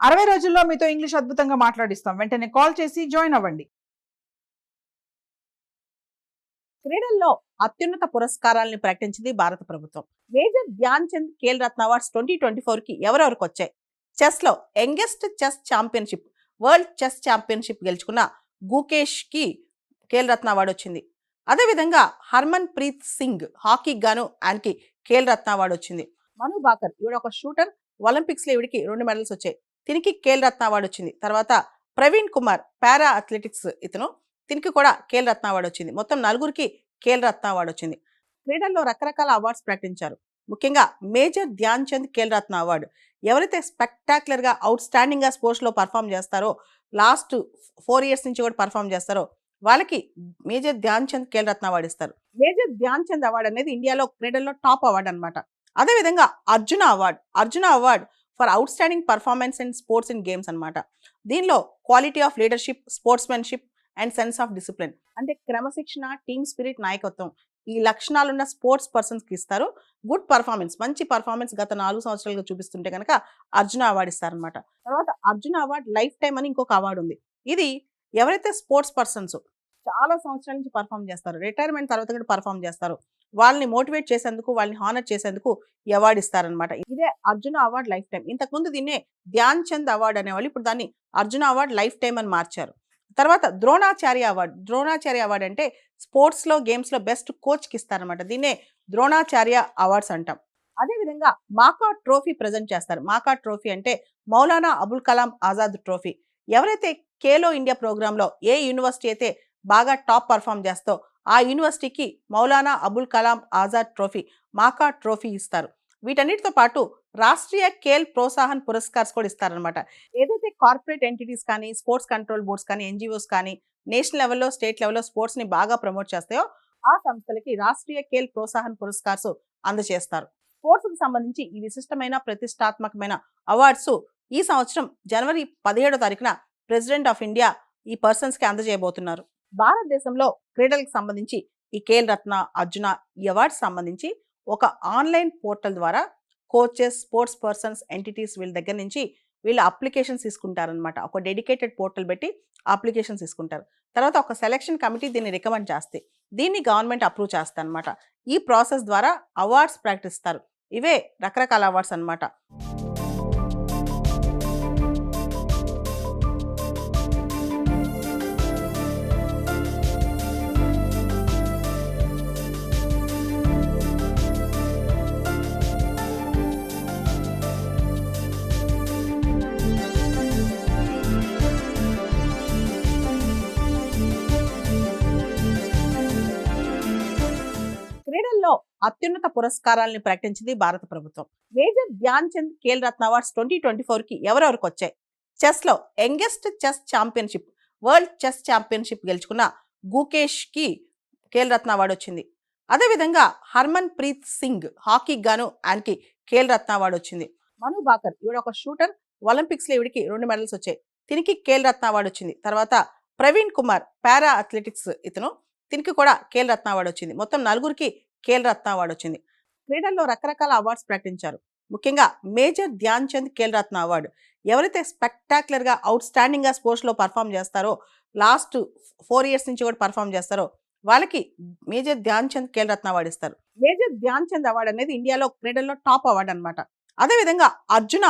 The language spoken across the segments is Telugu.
60 రోజుల్లో మీతో ఇంగ్లీష్ అద్భుతంగా మాట్లాడిస్తాం. వెంటనే కాల్ చేసి జాయిన్ అవ్వండి. క్రీడల్లో అత్యున్నత పురస్కారాలను ప్రకటించింది భారత ప్రభుత్వం. మేజర్ ధ్యాన్ చంద్ ఖేల్ రత్న అవార్డ్స్ 2024 కి ఎవరెవరికి వచ్చాయి? చెస్ లో youngest chess championship, world chess championship గెలుచుకున్న గుకేష్ కి ఖేల్ రత్న అవార్డు వచ్చింది. అదేవిధంగా హర్మన్ ప్రీత్ సింగ్ హాకీకి గాను ఆయనకి ఖేల్ రత్న అవార్డు వచ్చింది. మను బాకర్ ఈవిడ ఒక షూటర్, ఒలింపిక్స్ లో ఈవిడికి 2 మెడల్స్ వచ్చాయి. దీనికి ఖేల్ రత్న అవార్డు వచ్చింది. తర్వాత ప్రవీణ్ కుమార్ పారా అథ్లెటిక్స్ దీనికి కూడా ఖేల్ రత్న అవార్డు వచ్చింది. మొత్తం నలుగురికి ఖేల్ రత్న అవార్డు వచ్చింది. క్రీడల్లో రకరకాల అవార్డ్స్ ప్రకటించారు. ముఖ్యంగా మేజర్ ధ్యాన్ చంద్ ఖేల్ రత్న అవార్డు ఎవరైతే స్పెక్టాక్యులర్ గా అవుట్ స్టాండింగ్ గా స్పోర్ట్స్ లో పర్ఫామ్ చేస్తారో, లాస్ట్ 4 ఇయర్స్ నుంచి కూడా పర్ఫామ్ చేస్తారో వాళ్ళకి మేజర్ ధ్యాన్ చంద్ ఖేల్ రత్న అవార్డు ఇస్తారు. మేజర్ ధ్యాన్ చంద్ అవార్డు అనేది ఇండియాలో క్రీడల్లో టాప్ అవార్డు అనమాట. అదేవిధంగా Arjuna award for out standing performance in sports in games అనమాట. దీనిలో quality of leadership, sportsmanship and sense of discipline అంటే క్రమశిక్షణ, టీమ్ స్పిరిట్, నాయకత్వం ఈ లక్షణాలున్న స్పోర్ట్స్ పర్సన్స్ కి ఇస్తారు. గుడ్ పర్ఫార్మెన్స్, మంచి పర్ఫార్మెన్స్ గత 4 సంవత్సరాలుగా చూపిస్తుంటే కనుక అర్జున అవార్డు ఇస్తారనమాట. తర్వాత అర్జున అవార్డ్ లైఫ్ టైమ్ అని ఇంకొక అవార్డు ఉంది. ఇది ఎవరైతే స్పోర్ట్స్ పర్సన్స్ చాలా సంవత్సరాల నుంచి పర్ఫామ్ చేస్తారు, రిటైర్మెంట్ తర్వాత కూడా పర్ఫామ్ చేస్తారు, వాళ్ళని మోటివేట్ చేసేందుకు, వాళ్ళని హానర్ చేసేందుకు ఈ అవార్డు ఇస్తారనమాట. ఇదే అర్జున అవార్డ్ లైఫ్ టైం. ఇంతకుముందు దీన్నే ధ్యాన్ చంద్ అవార్డు అనేవాళ్ళు, ఇప్పుడు దాన్ని అర్జున అవార్డ్ లైఫ్ టైం అని మార్చారు. తర్వాత ద్రోణాచార్య అవార్డు అంటే స్పోర్ట్స్ లో, గేమ్స్ లో బెస్ట్ కోచ్ కి ఇస్తారనమాట. దీన్నే ద్రోణాచార్య అవార్డ్స్ అంటాం. అదేవిధంగా మాకా ట్రోఫీ ప్రజెంట్ చేస్తారు. మాకా ట్రోఫీ అంటే మౌలానా అబుల్ కలాం ఆజాద్ ట్రోఫీ. ఎవరైతే ఖేలో ఇండియా ప్రోగ్రామ్ లో ఏ యూనివర్సిటీ అయితే బాగా టాప్ పర్ఫామ్ చేస్తో ఆ యూనివర్సిటీకి మౌలానా అబుల్ కలాం ఆజాద్ ట్రోఫీ, మాకా ట్రోఫీ ఇస్తారు. వీటన్నిటితో పాటు రాష్ట్రీయ ఖేల్ ప్రోత్సాహన్ పురస్కార్స్ కూడా ఇస్తారనమాట. ఏదైతే కార్పొరేట్ ఎంటిటీస్ కానీ, స్పోర్ట్స్ కంట్రోల్ బోర్డ్స్ కానీ, ఎన్జిఓస్ కానీ నేషనల్ లెవెల్లో, స్టేట్ లెవెల్లో స్పోర్ట్స్ ని బాగా ప్రమోట్ చేస్తాయో ఆ సంస్థలకి రాష్ట్రీయ ఖేల్ ప్రోత్సాహన్ పురస్కార్స్ అందజేస్తారు. స్పోర్ట్స్ కి సంబంధించి ఈ విశిష్టమైన, ప్రతిష్టాత్మకమైన అవార్డ్స్ ఈ సంవత్సరం జనవరి 17వ తారీఖున ప్రెసిడెంట్ ఆఫ్ ఇండియా ఈ పర్సన్స్ కి అందజేయబోతున్నారు. భారతదేశంలో క్రీడలకు సంబంధించి ఈ ఖేల్ రత్న, అర్జున ఈ అవార్డ్స్ సంబంధించి ఒక ఆన్లైన్ పోర్టల్ ద్వారా కోచెస్, స్పోర్ట్స్ పర్సన్స్, ఎంటిటీస్ వీళ్ళ దగ్గర నుంచి వీళ్ళు అప్లికేషన్స్ తీసుకుంటారనమాట. ఒక డెడికేటెడ్ పోర్టల్ పెట్టి అప్లికేషన్స్ తీసుకుంటారు. తర్వాత ఒక సెలక్షన్ కమిటీ దీన్ని రికమెండ్ చేస్తే దీన్ని గవర్నమెంట్ అప్రూవ్ చేస్తారు అనమాట. ఈ ప్రాసెస్ ద్వారా అవార్డ్స్ ప్రకటిస్తారు. ఇవే రకరకాల అవార్డ్స్ అనమాట. క్రీడల్లో అత్యున్నత పురస్కారాలను ప్రకటించింది భారత ప్రభుత్వం. మేజర్ ధ్యాన్ చంద్ ఖేల్ రత్న అవార్డ్స్ 2024 కి ఎవరెవరికి వచ్చాయి? చెస్ లో youngest chess championship, world chess championship గెలుచుకున్న గుకేష్ కి ఖేల్ రత్న అవార్డు వచ్చింది. అదేవిధంగా హర్మన్ ప్రీత్ సింగ్ హాకీకి గాను ఆయనకి ఖేల్ రత్న అవార్డు వచ్చింది. మను బాకర్ ఈవిడ ఒక షూటర్, ఒలింపిక్స్ లో ఈవిడికి 2 మెడల్స్ వచ్చాయి. దీనికి ఖేల్ రత్న అవార్డు వచ్చింది. తర్వాత ప్రవీణ్ కుమార్ పారా అథ్లెటిక్స్ దీనికి కూడా ఖేల్ రత్న అవార్డు వచ్చింది. మొత్తం నలుగురికి ఖేల్ రత్న అవార్డు వచ్చింది. క్రీడల్లో రకరకాల అవార్డ్స్ ప్రకటించారు. ముఖ్యంగా మేజర్ ధ్యాన్ చంద్ ఖేల్ రత్న అవార్డు ఎవరైతే స్పెక్టాక్యులర్ గా అవుట్ స్టాండింగ్ గా స్పోర్ట్స్ లో పర్ఫామ్ చేస్తారో, లాస్ట్ 4 ఇయర్స్ నుంచి కూడా పర్ఫామ్ చేస్తారో వాళ్ళకి మేజర్ ధ్యాన్ చంద్ ఖేల్ రత్న అవార్డు ఇస్తారు. మేజర్ ధ్యాన్ చంద్ అవార్డు అనేది ఇండియాలో క్రీడల్లో టాప్ అవార్డు అనమాట. అదేవిధంగా Arjuna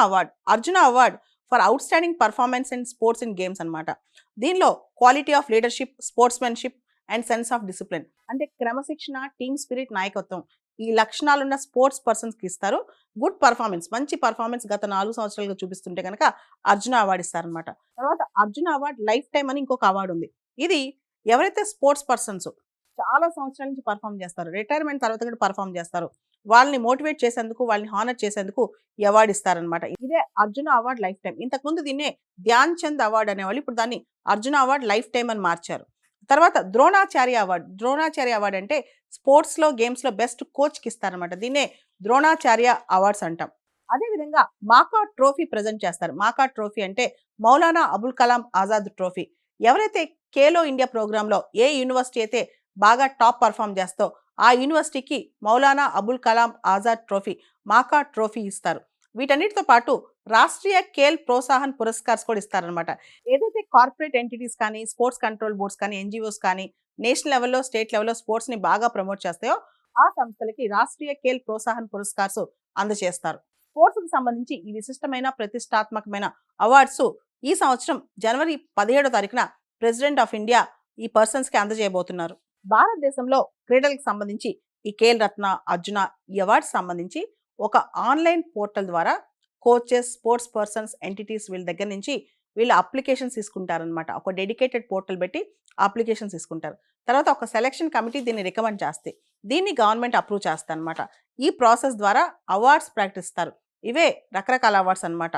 award for out standing performance in sports in games అనమాట. దీనిలో quality of leadership, sportsmanship and sense of discipline అంటే క్రమశిక్షణ, టీమ్ స్పిరిట్, నాయకత్వం ఈ లక్షణాలున్న స్పోర్ట్స్ పర్సన్స్ కి ఇస్తారు. గుడ్ పర్ఫార్మెన్స్, మంచి పర్ఫార్మెన్స్ గత 4 సంవత్సరాలుగా చూపిస్తుంటే కనుక అర్జున అవార్డు ఇస్తారనమాట. తర్వాత అర్జున అవార్డ్ లైఫ్ టైం అని ఇంకొక అవార్డు ఉంది. ఇది ఎవరైతే స్పోర్ట్స్ పర్సన్స్ చాలా సంవత్సరాల నుంచి పర్ఫామ్ చేస్తారు, రిటైర్మెంట్ తర్వాత కూడా పర్ఫామ్ చేస్తారు, వాళ్ళని మోటివేట్ చేసేందుకు, వాళ్ళని హానర్ చేసేందుకు ఈ అవార్డు ఇస్తారనమాట. ఇదే అర్జున అవార్డ్ లైఫ్ టైం. ఇంతకుముందు దీన్నే ధ్యాన్ చంద్ అవార్డు అనేవాళ్ళు, ఇప్పుడు దాన్ని అర్జున అవార్డ్ లైఫ్ టైం అని మార్చారు. తర్వాత ద్రోణాచార్య అవార్డు అంటే స్పోర్ట్స్ లో, గేమ్స్ లో బెస్ట్ కోచ్ కి ఇస్తారనమాట. దీన్నే ద్రోణాచార్య అవార్డ్స్ అంటాం. అదేవిధంగా మాకా ట్రోఫీ ప్రజెంట్ చేస్తారు. మాకా ట్రోఫీ అంటే మౌలానా అబుల్ కలాం ఆజాద్ ట్రోఫీ. ఎవరైతే ఖేలో ఇండియా ప్రోగ్రామ్ లో ఏ యూనివర్సిటీ అయితే బాగా టాప్ పర్ఫామ్ చేస్తో ఆ యూనివర్సిటీకి మౌలానా అబుల్ కలాం ఆజాద్ ట్రోఫీ, మాకా ట్రోఫీ ఇస్తారు. వీటన్నిటితో పాటు రాష్ట్రీయ ఖేల్ ప్రోత్సాహన్ పురస్కార్స్ కూడా ఇస్తారనమాట. ఏదైతే కార్పొరేట్ ఎంటిటీస్ కానీ, స్పోర్ట్స్ కంట్రోల్ బోర్డ్స్ కానీ, ఎన్‌జీఓస్ కానీ నేషనల్ లెవెల్‌లో, స్టేట్ లెవెల్‌లో స్పోర్ట్స్‌ని బాగా ప్రమోట్ చేస్తాయో ఆ సంస్థలకి రాష్ట్రీయ ఖేల్ ప్రోత్సాహన్ పురస్కార్స్ అందజేస్తారు. స్పోర్ట్స్‌కి సంబంధించి ఈ విశిష్టమైన ప్రతిష్టాత్మకమైన అవార్డ్స్ ఈ సంవత్సరం జనవరి 17వ తారీఖున ప్రెసిడెంట్ ఆఫ్ ఇండియా ఈ పర్సన్స్‌కి అందజేయబోతున్నారు. భారతదేశంలో క్రీడలకు సంబంధించి ఈ ఖేల్ రత్న, అర్జున ఈ అవార్డ్స్ సంబంధించి ఒక ఆన్‌లైన్ పోర్టల్ ద్వారా కోచెస్, స్పోర్ట్స్ పర్సన్స్, ఎంటిటీస్ వీళ్ళ దగ్గర నుంచి వీళ్ళు అప్లికేషన్స్ తీసుకుంటారనమాట. ఒక డెడికేటెడ్ పోర్టల్ పెట్టి అప్లికేషన్స్ తీసుకుంటారు. తర్వాత ఒక సెలక్షన్ కమిటీ దీన్ని రికమెండ్ చేస్తే దీన్ని గవర్నమెంట్ అప్రూవ్ చేస్తారనమాట. ఈ ప్రాసెస్ ద్వారా అవార్డ్స్ ప్రకటిస్తారు. ఇవే రకరకాల అవార్డ్స్ అన్నమాట.